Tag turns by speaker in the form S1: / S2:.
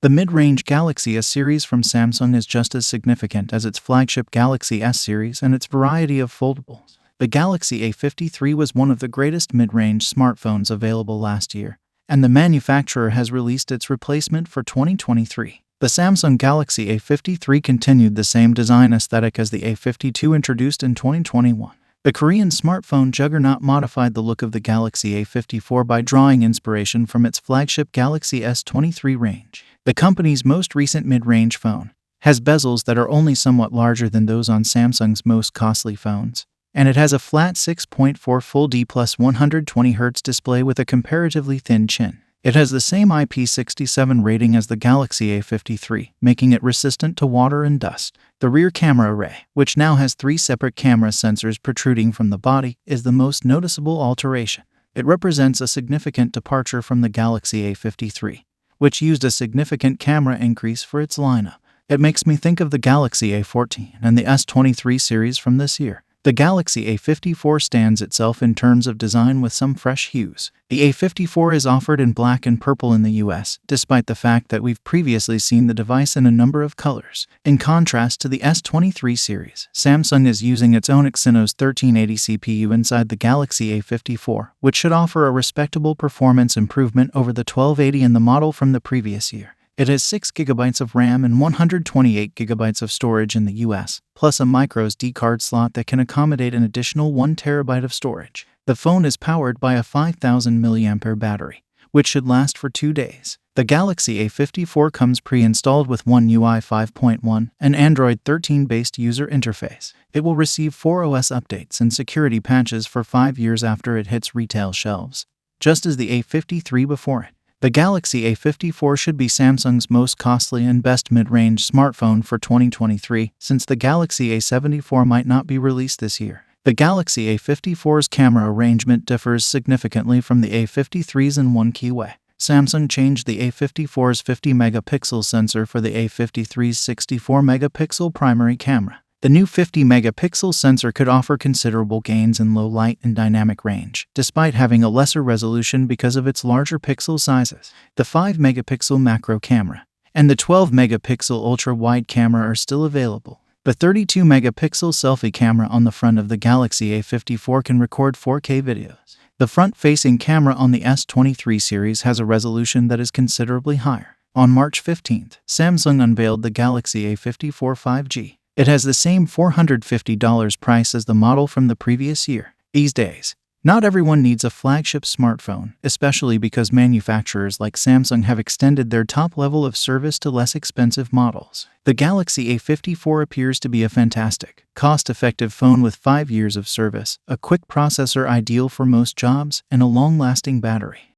S1: The mid-range Galaxy S series from Samsung is just as significant as its flagship Galaxy S series and its variety of foldables. The Galaxy A53 was one of the greatest mid-range smartphones available last year, and the manufacturer has released its replacement for 2023. The Samsung Galaxy A53 continued the same design aesthetic as the A52 introduced in 2021. The Korean smartphone juggernaut modified the look of the Galaxy A54 by drawing inspiration from its flagship Galaxy S23 range. The company's most recent mid-range phone has bezels that are only somewhat larger than those on Samsung's most costly phones, and it has a flat 6.4 Full D plus 120Hz display with a comparatively thin chin. It has the same IP67 rating as the Galaxy A53, making it resistant to water and dust. The rear camera array, which now has 3 separate camera sensors protruding from the body, is the most noticeable alteration. It represents a significant departure from the Galaxy A53, which used a significant camera increase for its lineup. It makes me think of the Galaxy A14 and the S23 series from this year. The Galaxy A54 stands itself in terms of design with some fresh hues. The A54 is offered in black and purple in the US, despite the fact that we've previously seen the device in a number of colors. In contrast to the S23 series, Samsung is using its own Exynos 1380 CPU inside the Galaxy A54, which should offer a respectable performance improvement over the 1280 in the model from the previous year. It has 6GB of RAM and 128GB of storage in the US, plus a microSD card slot that can accommodate an additional 1TB of storage. The phone is powered by a 5000 mAh battery, which should last for 2 days. The Galaxy A54 comes pre-installed with One UI 5.1, an Android 13-based user interface. It will receive 4 OS updates and security patches for 5 years after it hits retail shelves, just as the A53 before it. The Galaxy A54 should be Samsung's most costly and best mid-range smartphone for 2023, since the Galaxy A74 might not be released this year. The Galaxy A54's camera arrangement differs significantly from the A53's in one key way. Samsung changed the A54's 50-megapixel sensor for the A53's 64-megapixel primary camera. The new 50-megapixel sensor could offer considerable gains in low light and dynamic range, despite having a lesser resolution because of its larger pixel sizes. The 5-megapixel macro camera and the 12-megapixel ultra-wide camera are still available. The 32-megapixel selfie camera on the front of the Galaxy A54 can record 4K videos. The front-facing camera on the S23 series has a resolution that is considerably higher. On March 15th, Samsung unveiled the Galaxy A54 5G. It has the same $450 price as the model from the previous year. These days, not everyone needs a flagship smartphone, especially because manufacturers like Samsung have extended their top level of service to less expensive models. The Galaxy A54 appears to be a fantastic, cost-effective phone with 5 years of service, a quick processor ideal for most jobs, and a long-lasting battery.